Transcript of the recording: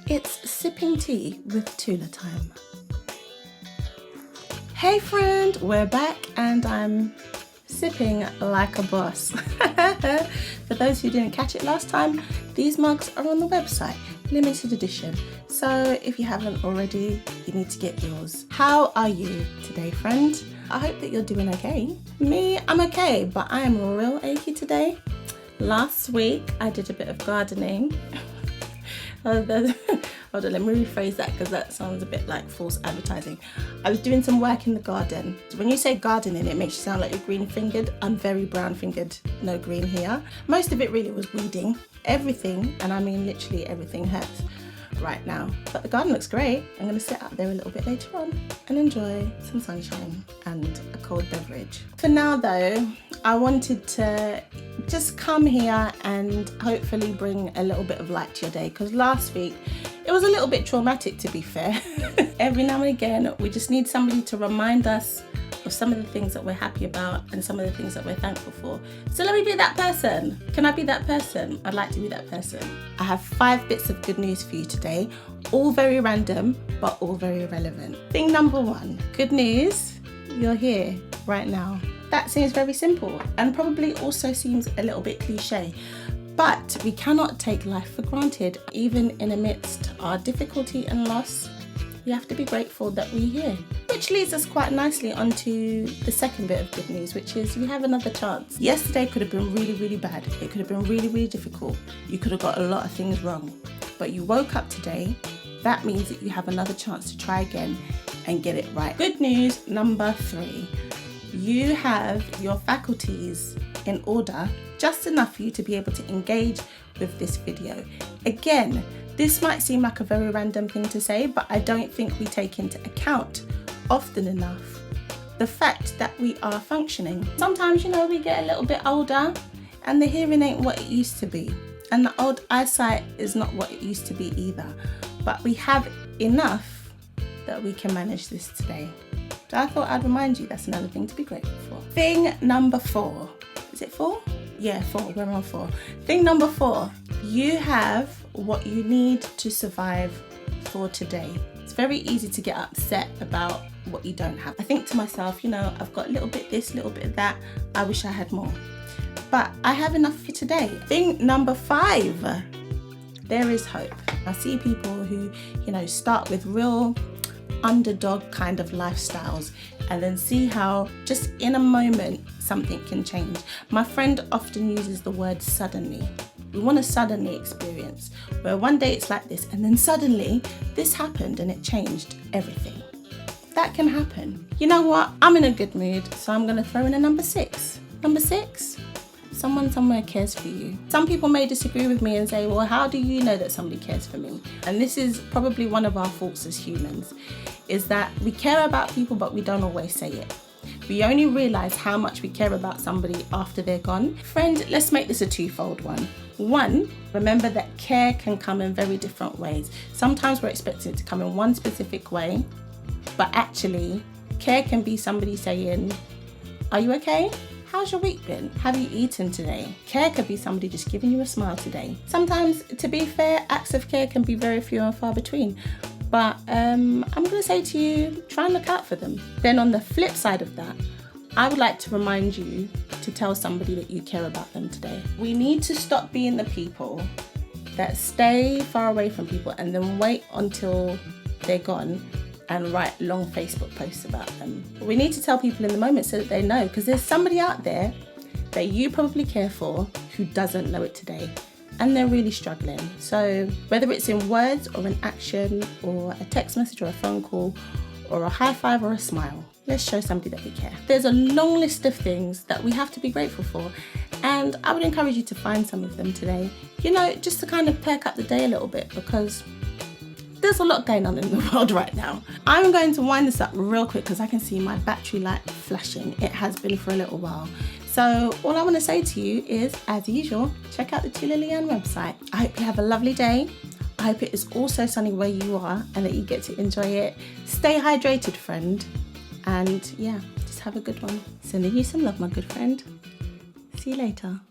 It's sipping tea with Tula time. Hey friend, we're back and I'm sipping like a boss. For those who didn't catch it last time, these mugs are on the website, limited edition. So if you haven't already, you need to get yours. How are you today, friend? I hope that you're doing okay. Me, I'm okay, but I am real achy today. Last week, I did a bit of gardening. Hold on, let me rephrase that because that sounds a bit like false advertising. I was doing some work in the garden. When you say gardening, it makes you sound like you're green fingered. I'm very brown fingered, no green here. Most of it really was weeding. Everything, and I mean literally everything, hurts right now. But the garden looks great. I'm going to sit out there a little bit later on and enjoy some sunshine and a cold beverage. For now though, I wanted to just come here and hopefully bring a little bit of light to your day, because last week it was a little bit traumatic, to be fair. Every now and again we just need somebody to remind us of some of the things that we're happy about and some of the things that we're thankful for. So let me be that person. Can I be that person? I'd like to be that person. I have 5 bits of good news for you today, all very random but all very relevant. Thing number 1, good news, you're here right now. That seems very simple and probably also seems a little bit cliche, but we cannot take life for granted. Even in amidst our difficulty and loss, you have to be grateful that we're here. Which leads us quite nicely onto the second bit of good news, which is you have another chance. Yesterday could have been really, really bad. It could have been really, really difficult. You could have got a lot of things wrong, but you woke up today. That means that you have another chance to try again and get it right. Good news number 3. You have your faculties in order, just enough for you to be able to engage with this video. Again, this might seem like a very random thing to say, but I don't think we take into account often enough the fact that we are functioning. Sometimes, you know, we get a little bit older and the hearing ain't what it used to be. And the old eyesight is not what it used to be either. But we have enough that we can manage this today. So I thought I'd remind you that's another thing to be grateful for. Thing number 4. Is it 4? Yeah, 4. We're on 4. Thing number 4. You have what you need to survive for today. It's very easy to get upset about what you don't have. I think to myself, you know, I've got a little bit this, a little bit of that. I wish I had more. But I have enough for today. Thing number 5. There is hope. I see people who, you know, start with real underdog kind of lifestyles and then see how just in a moment something can change. My friend often uses the word suddenly. We want a suddenly experience where one day it's like this and then suddenly this happened and it changed everything. That can happen. You know what? I'm in a good mood, so I'm going to throw in a number 6. Number 6, someone somewhere cares for you. Some people may disagree with me and say, well, how do you know that somebody cares for me? And this is probably one of our faults as humans, is that we care about people, but we don't always say it. We only realize how much we care about somebody after they're gone. Friend, let's make this a twofold one. 1, remember that care can come in very different ways. Sometimes we're expecting it to come in one specific way, but actually care can be somebody saying, are you okay? How's your week been? Have you eaten today? Care could be somebody just giving you a smile today. Sometimes, to be fair, acts of care can be very few and far between. But I'm going to say to you, try and look out for them. Then on the flip side of that, I would like to remind you to tell somebody that you care about them today. We need to stop being the people that stay far away from people and then wait until they're gone and write long Facebook posts about them. We need to tell people in the moment so that they know, because there's somebody out there that you probably care for who doesn't know it today and they're really struggling. So whether it's in words or in action or a text message or a phone call or a high five or a smile, let's show somebody that we care. There's a long list of things that we have to be grateful for, and I would encourage you to find some of them today, you know, just to kind of perk up the day a little bit, because there's a lot going on in the world right now. I'm going to wind this up real quick because I can see my battery light flashing. It has been for a little while. So all I want to say to you is, as usual, check out the Tula Leanne website. I hope you have a lovely day. I hope it is also sunny where you are and that you get to enjoy it. Stay hydrated, friend. And yeah, just have a good one. Sending you some love, my good friend. See you later.